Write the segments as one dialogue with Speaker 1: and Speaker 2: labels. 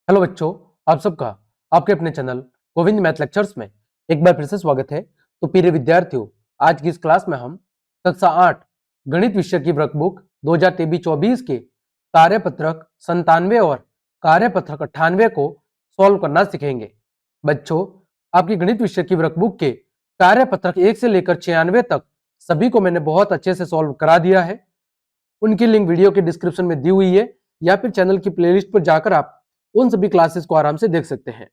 Speaker 1: Hello बच्चों, आप सबका आपके अपने चैनल गोविंद मैथ लेक्चर्स में एक बार फिर से स्वागत है। तो प्रिय विद्यार्थियों, आज की इस क्लास में हम कक्षा 8 गणित विषय की वर्कबुक 2023-24 के कार्यपत्रक 97 और कार्यपत्रक 98 को सॉल्व करना सीखेंगे। बच्चों, आपकी गणित विषय की वर्कबुक के कार्यपत्रक 1 से लेकर 96 तक सभी को मैंने बहुत अच्छे से सॉल्व करा दिया है। उनकी लिंक वीडियो के डिस्क्रिप्शन में दी हुई है या फिर चैनल की प्लेलिस्ट पर जाकर आप उन सभी क्लासेस को आराम से देख सकते हैं।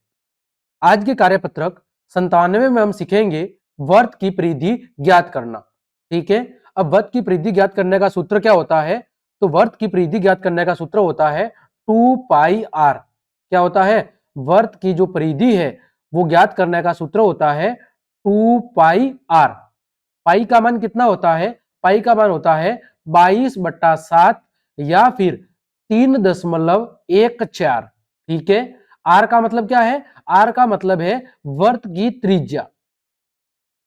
Speaker 1: आज के कार्यपत्रक 97 में हम सीखेंगे वर्त की परिधि ज्ञात करना। ठीक है, अब वर्त की परिधि ज्ञात करने का सूत्र क्या होता है? तो वर्त की परिधि ज्ञात करने का सूत्र होता है 2 पाई आर। क्या होता है? वर्त की जो परिधि है वो ज्ञात करने का सूत्र होता है 2 पाई आर। पाई का मान कितना होता है? पाई का मान होता है 22/7 या फिर 3.14। ठीक है, आर का मतलब क्या है? आर का मतलब है वर्त की त्रिज्या।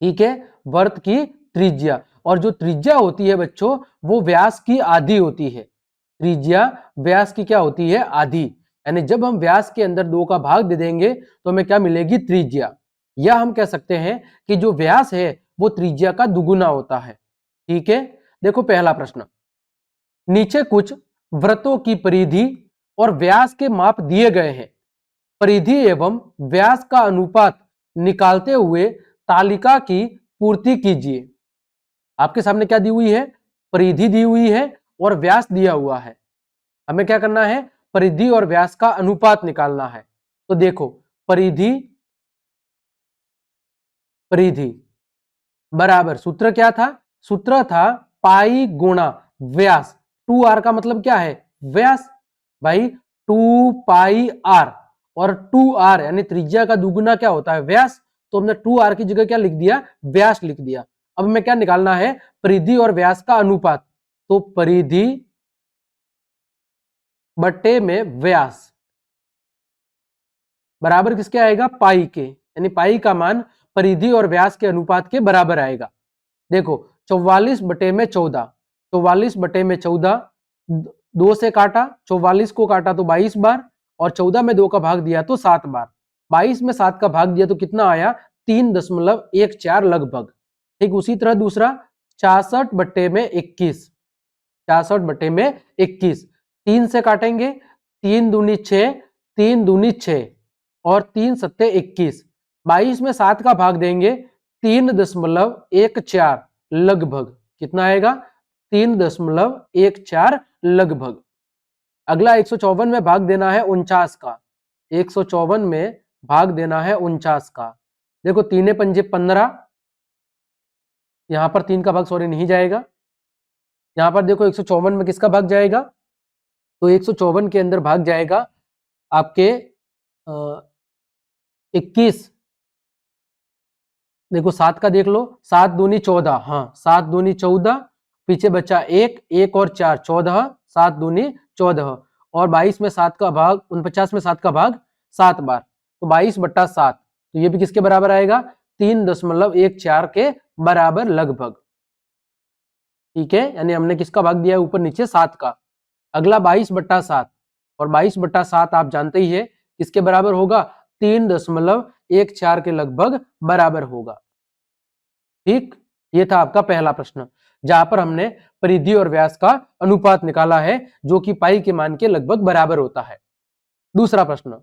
Speaker 1: ठीक है, वर्त की त्रिज्या, और जो त्रिज्या होती है बच्चों वो व्यास की आधी होती है। त्रिज्या व्यास की क्या होती है? आधी। यानी जब हम व्यास के अंदर 2 का भाग दे देंगे तो हमें क्या मिलेगी? त्रिज्या। या हम कह सकते हैं कि जो व्यास है वो त्रिज्या का दुगुना होता है। ठीक है, देखो पहला प्रश्न, नीचे कुछ वृत्तों की परिधि और व्यास के माप दिए गए हैं। परिधि एवं व्यास का अनुपात निकालते हुए तालिका की पूर्ति कीजिए। आपके सामने क्या दी हुई है? परिधि दी हुई है और व्यास दिया हुआ है। हमें क्या करना है? परिधि और व्यास का अनुपात निकालना है। तो देखो, परिधि परिधि बराबर सूत्र क्या था? सूत्र था पाई गुणा व्यास। 2r का मतलब क्या है? व्यास। भाई 2 पाई आर, और 2r यानी त्रिज्या का दुगुना क्या होता है? व्यास। तो हमने 2r की जगह क्या लिख दिया? व्यास लिख दिया। अब हमें क्या निकालना है? परिधि और व्यास का अनुपात। तो परिधि बट्टे में व्यास बराबर किसके आएगा? पाई के। यानी पाई का मान परिधि और व्यास के अनुपात के बराबर आएगा। देखो 44/14, 44/14 2 से काटा, 44 को काटा तो 22 बार, और 14 में 2 का भाग दिया तो 7 बार। 22 में 7 का भाग दिया तो कितना आया? 3.14 लगभग। ठीक उसी तरह दूसरा 66/21, 66/21 3 से काटेंगे, 3 दूनी 6, 3 दूनी 6 और 3 सत्ते 21। 22 में 7 का भाग देंगे 3.14 लगभग। कितना आएगा? 3.14 लगभग। अगला 154 में भाग देना है 49 का। 154 में भाग देना है 49 का। देखो 3 पंजे 15, यहां पर 3 का भाग सॉरी नहीं जाएगा। यहां पर देखो 154 में किसका भाग जाएगा? तो 154 के अंदर भाग जाएगा आपके 21। देखो 7 का देख लो, 7 दूनी 14, हाँ 7 दूनी 14, पीछे बचा 1, 1 और 4 14, 7 दूनी 14, और 22 में 7 का भाग, 49 में 7 का भाग 7 बार, तो 22/7। तो ये भी किसके बराबर आएगा? 3.14 के बराबर लगभग। ठीक है, यानी हमने किसका भाग दिया है? ऊपर नीचे 7 का। अगला 22/7, और 22/7 आप जानते ही है किसके बराबर होगा? 3.14 के लगभग बराबर होगा। ठीक, ये था आपका पहला प्रश्न, जहां पर हमने परिधि और व्यास का अनुपात निकाला है जो कि पाई के मान के लगभग बराबर होता है। दूसरा प्रश्न,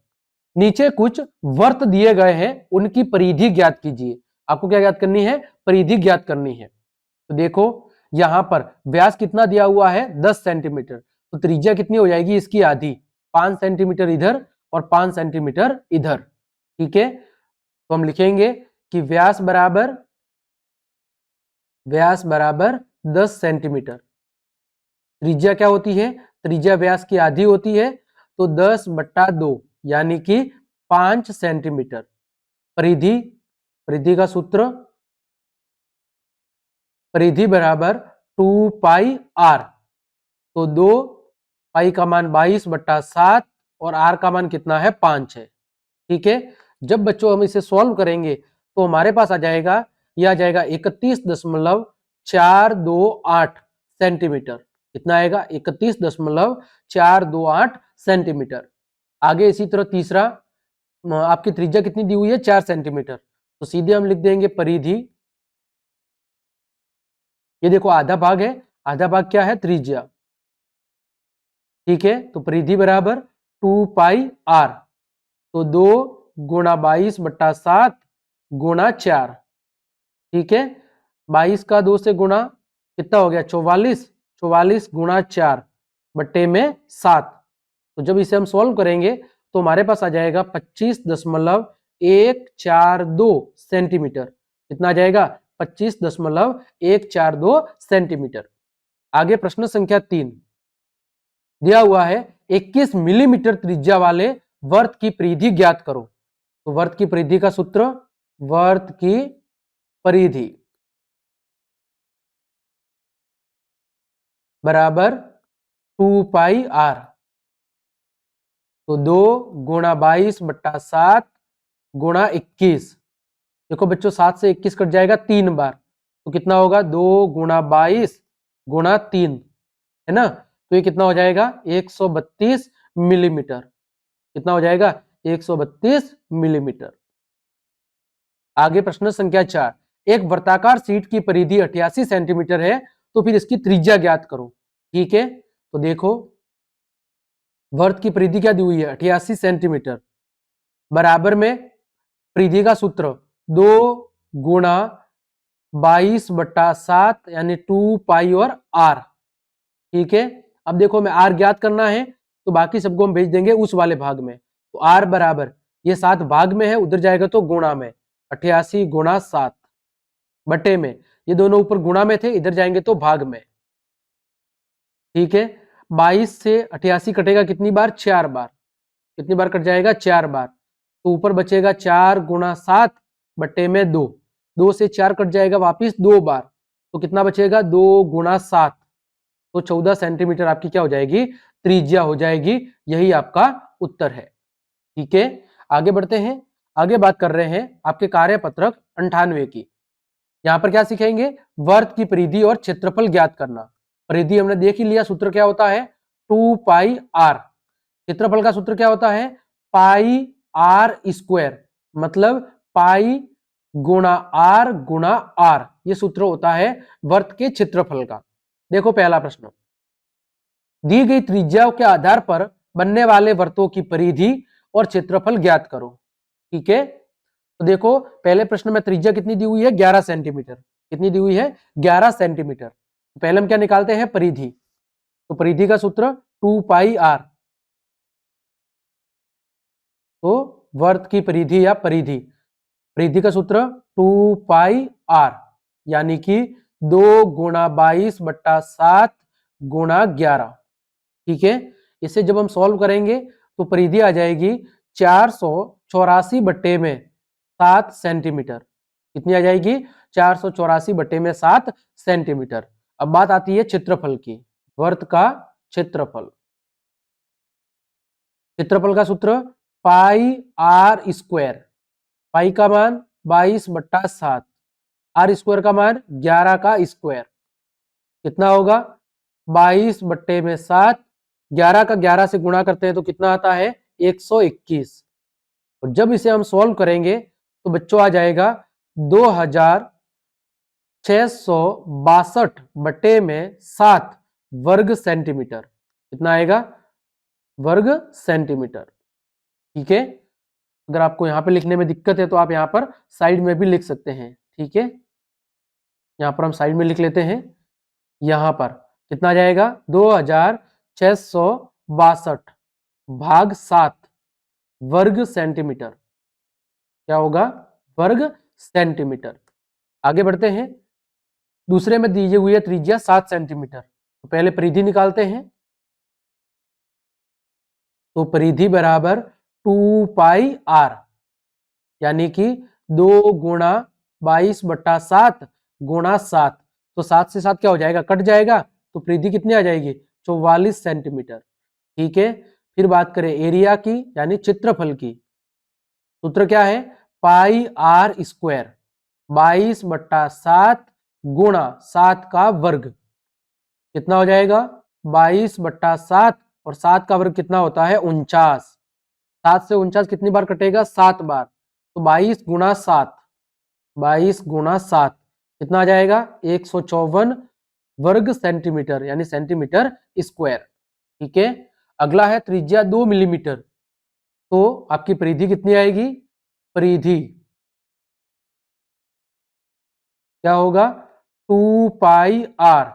Speaker 1: नीचे कुछ वर्त दिए गए हैं, उनकी परिधि ज्ञात कीजिए। आपको क्या ज्ञात करनी है? परिधि ज्ञात करनी है। तो देखो यहां पर व्यास कितना दिया हुआ है? 10 सेंटीमीटर। तो त्रिज्या कितनी हो जाएगी इसकी? आधी। 5 सेंटीमीटर इधर और 5 सेंटीमीटर इधर। ठीक है, तो हम लिखेंगे कि व्यास बराबर 10 सेंटीमीटर। त्रिज्या क्या होती है? त्रिज्या व्यास की आधी होती है, तो 10/2 यानी कि 5 सेंटीमीटर। परिधि परिधि का सूत्र परिधि बराबर 2 पाई आर। तो 2 पाई का मान 22/7 और आर का मान कितना है? 5 है। ठीक है, जब बच्चों हम इसे सॉल्व करेंगे तो हमारे पास आ जाएगा, यह आ जाएगा 31.428 सेंटीमीटर। कितना आएगा? 31.428 सेंटीमीटर। आगे इसी तरह तीसरा, आपकी त्रिज्या कितनी दी हुई है 4 सेंटीमीटर, तो सीधे हम लिख देंगे परिधि। ये देखो आधा भाग है, आधा भाग क्या है त्रिज्या, ठीक है। तो परिधि बराबर 2πr, तो 2 गुणा 22/7 गुणा 4, ठीक है। 22 का 2 से गुणा कितना हो गया 44, 44 गुणा 4 बट्टे में 7। तो जब इसे हम सॉल्व करेंगे तो हमारे पास आ जाएगा 25.142 सेंटीमीटर। कितना आ जाएगा 25.142 सेंटीमीटर। आगे प्रश्न संख्या 3 दिया हुआ है 21 मिलीमीटर त्रिज्या वाले वर्त की परिधि ज्ञात करो। तो वर्त की परिधि का सूत्र, वर्त की परिधि बराबर 2πr, तो 2 गुणा 22/7 गुणा 21। देखो बच्चों 7 से 21 कट जाएगा 3 बार, तो कितना होगा 2 गुणा 22 गुणा 3, है ना। तो ये कितना हो जाएगा 132 मिलीमीटर। कितना हो जाएगा 132 मिलीमीटर। आगे प्रश्न संख्या 4, एक वर्ताकार सीट की परिधि 88 सेंटीमीटर है, तो फिर इसकी त्रिज्या ज्ञात करो, ठीक है। तो देखो वर्त की परिधि क्या दी हुई है 88 सेंटीमीटर, बराबर में परिधि का सूत्र 2 गुणा 22/7 यानी 2 और r, ठीक है। अब देखो हमें r ज्ञात करना है, तो बाकी सबको हम भेज देंगे उस वाले भाग में। तो r बराबर, ये 7 भाग में है, उधर जाएगा तो गुणा में, 88 गुणा 7 बटे में, ये दोनों ऊपर गुणा में थे, इधर जाएंगे तो भाग में, ठीक है। 22 से 88 कटेगा कितनी बार 4 बार, कितनी बार कट जाएगा 4 बार, तो ऊपर बचेगा 4 गुणा 7 बटे में 2, 2 से 4 कट जाएगा वापिस 2 बार, तो कितना बचेगा 2 गुणा 7, तो 14 सेंटीमीटर आपकी क्या हो जाएगी त्रिज्या हो जाएगी। यही आपका उत्तर है, ठीक है। आगे बढ़ते हैं, आगे बात कर रहे हैं आपके कार्यपत्रक 98 की। यहां पर क्या सीखेंगे, वर्त की परिधि और क्षेत्रफल ज्ञात करना। परिधि हमने देख ही लिया, सूत्र क्या होता है 2πr। क्षेत्रफल का सूत्र क्या होता है पाई आर स्क्वायर, मतलब पाई गुणा आर गुणा आर, ये सूत्र होता है वर्त के क्षेत्रफल का। देखो पहला प्रश्न, दी गई त्रिज्या के आधार पर बनने वाले वर्तों की परिधि और क्षेत्रफल ज्ञात करो, ठीक है। तो देखो पहले प्रश्न में त्रिज्या कितनी दी हुई है 11 सेंटीमीटर, कितनी दी हुई है 11 सेंटीमीटर। पहले हम क्या निकालते हैं परिधि, तो परिधि का सूत्र 2πr, तो वर्त की परिधि या परिधि, परिधि का सूत्र 2πr यानी कि 2 गुणा 22/7 गुणा 11, ठीक है। इसे जब हम सॉल्व करेंगे तो परिधि आ जाएगी 484 बट्टे में 7 सेंटीमीटर। कितनी आ जाएगी 484 बट्टे में 7 सेंटीमीटर। अब बात आती है क्षेत्रफल की, वर्त का क्षेत्रफल, क्षेत्रफल का सूत्र पाई आर स्क्वायर, पाई का मान 22/7, आर स्क्वायर का मान 11 का स्क्वायर, कितना होगा 22 बट्टे में 7, 11 का 11 से गुणा करते हैं तो कितना आता है 121। और जब इसे हम सॉल्व करेंगे तो बच्चों आ जाएगा 2662 बट्टे में 7 वर्ग सेंटीमीटर। कितना आएगा वर्ग सेंटीमीटर, ठीक है। अगर आपको यहां पे लिखने में दिक्कत है तो आप यहां पर साइड में भी लिख सकते हैं, ठीक है। यहां पर हम साइड में लिख लेते हैं, यहां पर कितना आ जाएगा 2662 भाग 7 वर्ग सेंटीमीटर, क्या होगा वर्ग सेंटीमीटर। आगे बढ़ते हैं, दूसरे में दी हुई है त्रिज्या 7 सेंटीमीटर, तो पहले परिधि निकालते हैं। तो परिधि बराबर 2πr यानी कि 2 गुणा 22/7 गुणा 7, तो 7 से 7 क्या हो जाएगा कट जाएगा, तो परिधि कितनी आ जाएगी 44 सेंटीमीटर, ठीक है। फिर बात करें एरिया की यानी क्षेत्रफल की, सूत्र क्या है पाई आर स्क्वायर, 22/7 गुणा 7 का वर्ग, कितना हो जाएगा 22/7 और 7 का वर्ग कितना होता है 49, 7 से 49 कितनी बार कटेगा? 7 बार। तो 22 गुणा 7, 22 गुणा 7 कितना आ जाएगा? 154 वर्ग सेंटीमीटर यानी सेंटीमीटर स्क्वायर। ठीक है। अगला है त्रिज्या 2 मिलीमीटर, तो आपकी परिधि कितनी आएगी? परिधि क्या होगा? 2 पाई आर,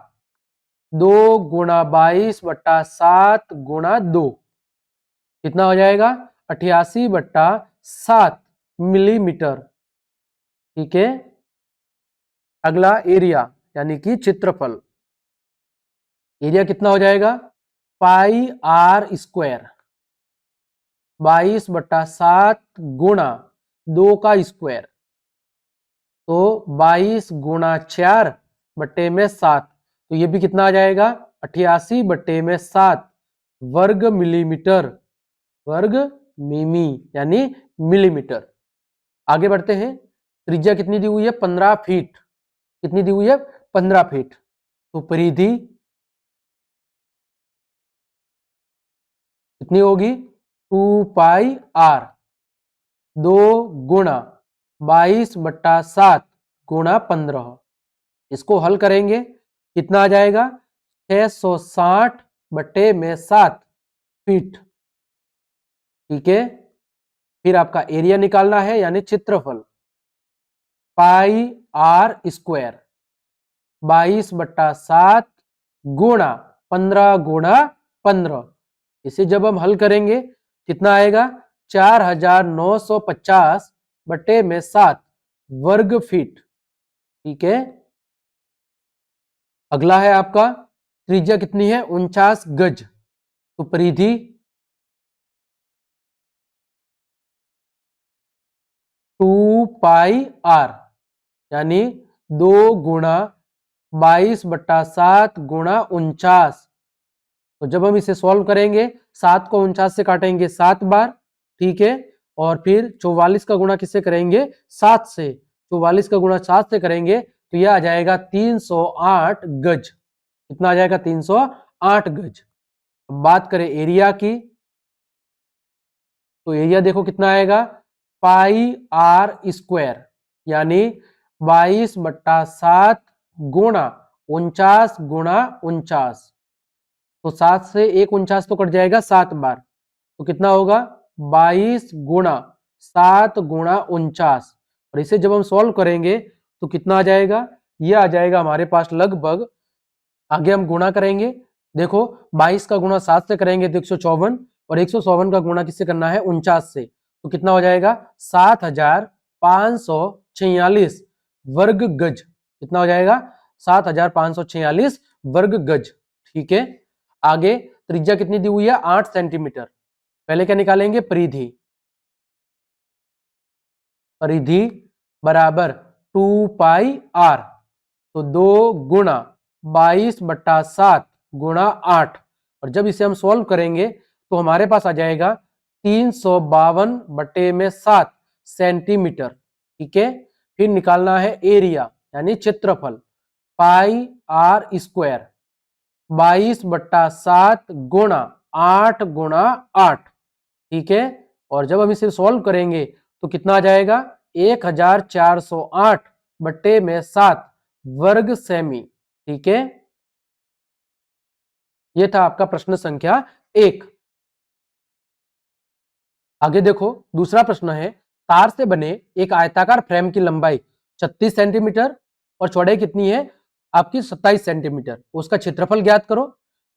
Speaker 1: 2 गुणा 22/7 गुणा 2 कितना हो जाएगा? 88/7 मिलीमीटर। ठीक है। अगला एरिया यानी कि क्षेत्रफल, एरिया कितना हो जाएगा? पाई आर स्क्वायर, 22/7 गुणा 2 का स्क्वायर, तो 22 गुणा 4 बट्टे में 7, तो ये भी कितना आ जाएगा? 88/7 वर्ग मिलीमीटर, वर्ग मिमी यानी मिलीमीटर। आगे बढ़ते हैं। त्रिज्या कितनी दी हुई है? 15 फीट। कितनी दी हुई है? 15 फीट। तो परिधि कितनी होगी? 2 पाई आर, 2 गुणा 22/7 गुणा 15। इसको हल करेंगे कितना आ जाएगा? 660 बट्टे में 7 फीट। ठीक है। फिर आपका एरिया निकालना है यानी क्षेत्रफल, पाई आर स्क्वायर 22/7 गुणा 15 गुणा 15। इसे जब हम हल करेंगे कितना आएगा? 4950 बट्टे में 7 वर्ग फीट। ठीक है। अगला है आपका त्रिज्या कितनी है? 49 गज, तो परिधि टू पाई आर यानी 2 गुणा 22/7 गुणा 49। तो जब हम इसे सॉल्व करेंगे 7 को 49 से काटेंगे 7 बार। ठीक है। और फिर 44 का गुणा किससे करेंगे? 7 से। 44 का गुणा 7 से करेंगे तो यह आ जाएगा 308 गज। कितना आ जाएगा? 308 गज। अब बात करें एरिया की, तो एरिया देखो कितना आएगा? पाई आर स्क्वायर यानी 22/7 गुणा 49 गुणा 49। तो 7 से 1 49 तो कट जाएगा 7 बार, तो कितना होगा? 22 गुणा 7 गुणा 49। और इसे जब हम सॉल्व करेंगे तो कितना आ जाएगा? यह आ जाएगा हमारे पास लगभग, आगे हम गुणा करेंगे। देखो 22 का गुणा 7 से करेंगे तो 154, और 154 का गुणा किससे करना है? 49 से। तो कितना हो जाएगा? 7546 वर्ग गज। कितना हो जाएगा? 7546 वर्ग गज। ठीक है। आगे त्रिज्या कितनी दी हुई है? 8 सेंटीमीटर। पहले क्या निकालेंगे? परिधि, परिधि बराबर 2 पाई आर, तो 2 गुणा 22/7 गुणा 8। और जब इसे हम सॉल्व करेंगे तो हमारे पास आ जाएगा 352 बटे में 7 सेंटीमीटर। ठीक है। फिर निकालना है एरिया यानी क्षेत्रफल, पाई आर स्क्वायर 22/7 गुणा 8 गुणा 8। ठीक है। और जब हम इसे सॉल्व करेंगे तो कितना आ जाएगा? 1408 बट्टे में 7 वर्ग सेमी। ठीक है। यह था आपका प्रश्न संख्या 1। आगे देखो दूसरा प्रश्न है, तार से बने एक आयताकार फ्रेम की लंबाई 36 सेंटीमीटर और चौड़ाई कितनी है आपकी? 27 सेंटीमीटर। उसका क्षेत्रफल ज्ञात करो।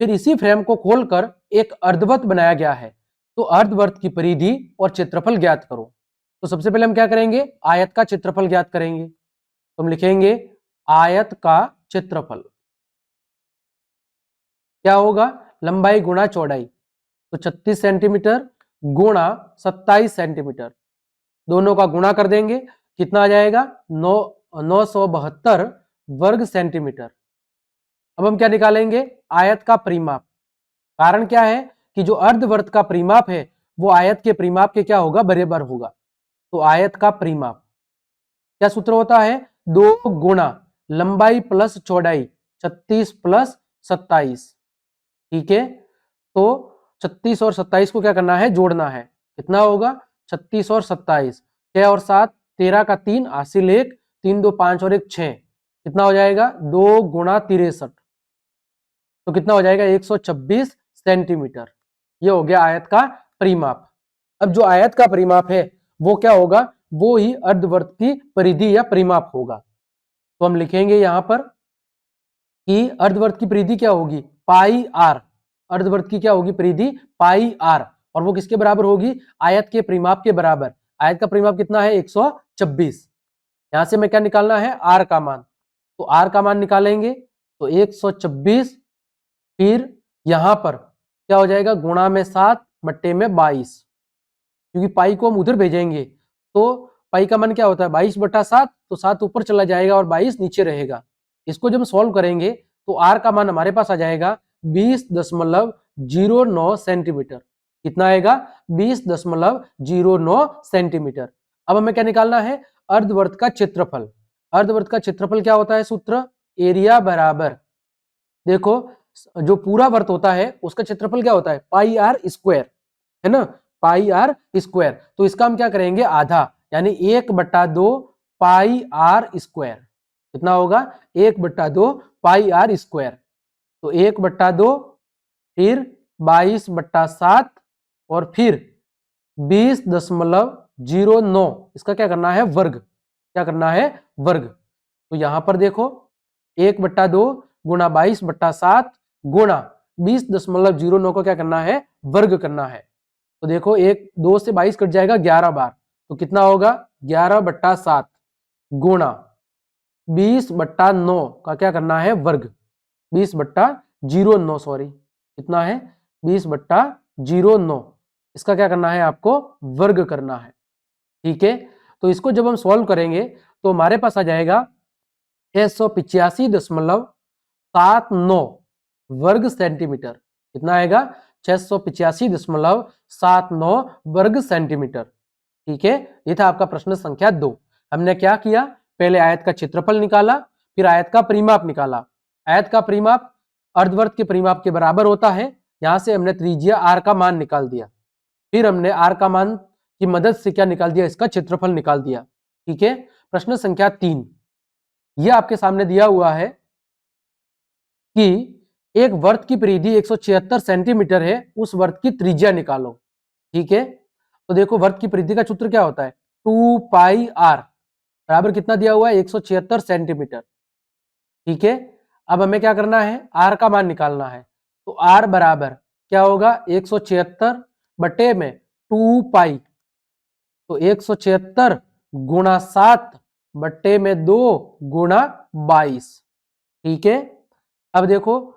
Speaker 1: फिर इसी फ्रेम को खोलकर एक अर्धवृत्त बनाया गया है, तो अर्धवृत्त की परिधि और क्षेत्रफल ज्ञात करो। तो सबसे पहले हम क्या करेंगे? आयत का क्षेत्रफल ज्ञात करेंगे। तो हम लिखेंगे आयत का क्षेत्रफल क्या होगा? लंबाई गुणा चौड़ाई, तो 36 सेंटीमीटर गुणा 27 सेंटीमीटर, दोनों का गुणा कर देंगे। कितना आ जाएगा? 972 वर्ग सेंटीमीटर। अब हम क्या निकालेंगे? आयत का परिमाप। कारण क्या है कि जो अर्धवृत्त का परिमाप है वो आयत के परिमाप के क्या होगा? बराबर होगा। तो आयत का परिमाप क्या सूत्र होता है? 2 गुणा लंबाई प्लस चौड़ाई, 36 प्लस 27। ठीक है। तो 36 और 27 को क्या करना है? जोड़ना है। कितना होगा 36 और 27, 6 और 7 13 का 3 हासिल 1, 3 2 5 और 1 6, कितना हो जाएगा 2 गुणा 63, तो कितना हो जाएगा 126 सेंटीमीटर। ये हो गया आयत का परिमाप। अब जो आयत का परिमाप है वो क्या होगा, वो ही अर्धवृत्त की परिधि या परिमाप होगा। तो हम लिखेंगे यहां पर कि अर्धवृत्त की परिधि क्या होगी, पाई आर। अर्धवृत्त की क्या होगी परिधि, पाई आर, और वो किसके बराबर होगी, आयत के परिमाप के बराबर। आयत का परिमाप कितना है 126। यहां से मैं क्या निकालना है, आर का मान, तो आर का मान निकालेंगे तो 126, फिर यहां पर क्या हो जाएगा गुणा में 7 बट्टे में 22, क्योंकि पाई को हम उधर भेजेंगे तो पाई का मान क्या होता है 22/7, तो 7 ऊपर चला जाएगा और 22 नीचे रहेगा। इसको जब हम सॉल्व करेंगे तो आर का मान हमारे पास आ जाएगा 20.09 सेंटीमीटर। कितना आएगा 20.09 सेंटीमीटर। अब हमें क्या निकालना है, अर्धवृत्त का क्षेत्रफल। अर्धवृत्त का क्षेत्रफल क्या होता है, सूत्र एरिया बराबर, देखो जो पूरा वर्त होता है उसका क्षेत्रफल क्या होता है पाई आर स्क्वायर, है ना, पाई आर स्क्वायर। तो इसका हम क्या करेंगे आधा, यानी 1/2 पाई आर स्क्वायर। कितना होगा 1/2 पाई आर स्क्वायर, तो 1/2 फिर 22/7 और फिर 20.09, इसका क्या करना है वर्ग, क्या करना है वर्ग। तो यहां पर देखो 1/2 गुणा 22/7 गुणा 20.09 को क्या करना है वर्ग करना है। तो देखो 2 से 22 कट जाएगा 11 बार, तो कितना होगा 11/7 गुणा 20/9 का क्या करना है वर्ग, 20/09 सॉरी, कितना है 20/09, इसका क्या करना है आपको वर्ग करना है। ठीक है, तो इसको जब हम सॉल्व करेंगे तो हमारे पास आ जाएगा 685.79 वर्ग सेंटीमीटर। कितना आएगा 685.79 वर्ग सेंटीमीटर। ठीक है, ये था आपका प्रश्न संख्या 2। हमने क्या किया, पहले आयत का क्षेत्रफल निकाला, फिर आयत का परिमाप निकाला। आयत का परिमाप अर्धवृत्त के परिमाप के बराबर होता है। यहां से हमने त्रिज्या आर का मान निकाल दिया, फिर हमने आर का मान की मदद से क्या निकाल दिया, इसका क्षेत्रफल निकाल दिया। ठीक है, प्रश्न संख्या 3, यह आपके सामने दिया हुआ है कि एक वर्त की परिधि 176 सेंटीमीटर है, उस वर्त की त्रिज्या निकालो। ठीक है, तो देखो वर्त की परिधि का सूत्र क्या होता है 2 पाई आर बराबर कितना दिया हुआ है 176 सेंटीमीटर। ठीक है, अब हमें क्या करना है आर का मान निकालना है, तो आर बराबर क्या होगा 176 बटे में 2 पाई, तो 176 गुणा 7 बट्टे में 2 गुणा 22। ठीक है, अब देखो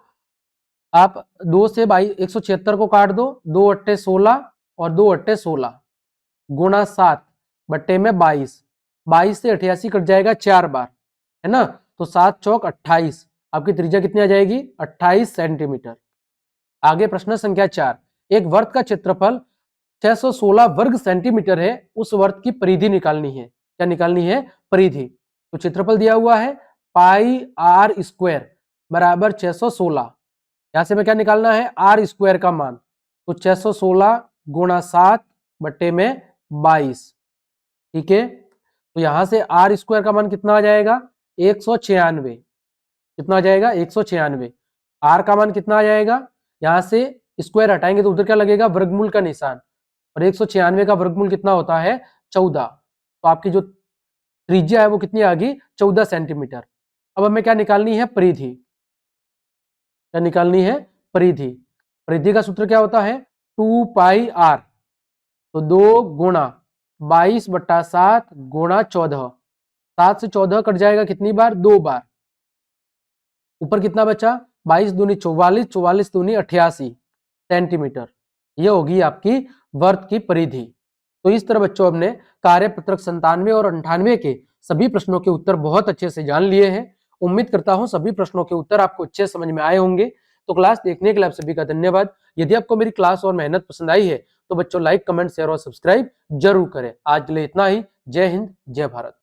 Speaker 1: आप 2 से 176 को काट दो, 2 अट्टे 16 और 2 अट्टे 16 गुणा 7 बट्टे में 22, 22 से 88 कट जाएगा 4 बार, है ना, तो 7 चौक 28, आपकी त्रिज्या कितनी आ जाएगी 28 सेंटीमीटर। आगे प्रश्न संख्या 4, एक वर्त का क्षेत्रफल 616 वर्ग सेंटीमीटर है, उस वर्त की परिधि निकालनी है। क्या निकालनी है परिधि, तो क्षेत्रफल दिया हुआ है पाई आर स्क्वायर बराबर 616, यहां से हमें क्या निकालना है आर स्क्वायर का मान, तो 616 गुणा 7 बट्टे में 22। ठीक है, तो यहां से आर स्क्वायर का मान कितना आ जाएगा 196, कितना आ जाएगा 196। आर का मान कितना आ जाएगा, यहां से स्क्वायर हटाएंगे तो उधर क्या लगेगा वर्गमूल का निशान, और 196 का वर्गमूल कितना होता है 14, तो आपकी जो त्रिज्या है वो कितनी आ गई 14 सेंटीमीटर। अब हमें क्या निकालनी है परिधि, क्या निकालनी है परिधि। परिधि का सूत्र क्या होता है 2 पाई आर, तो 2 गुणा 22/7 गुणा 14, 7 से 14 कट जाएगा कितनी बार 2 बार, ऊपर कितना बचा 22 दूनी 44, 44 दूनी 88 सेंटीमीटर। यह होगी आपकी वर्त की परिधि। तो इस तरह बच्चों हमने कार्यपत्रक 97 और 98 के सभी प्रश्नों के उत्तर बहुत अच्छे से जान लिए हैं। उम्मीद करता हूं सभी प्रश्नों के उत्तर आपको अच्छे समझ में आए होंगे। तो क्लास देखने के लिए आप सभी का धन्यवाद। यदि आपको मेरी क्लास और मेहनत पसंद आई है तो बच्चों लाइक, कमेंट, शेयर और सब्सक्राइब जरूर करें। आज के लिए इतना ही। जय हिंद, जय भारत।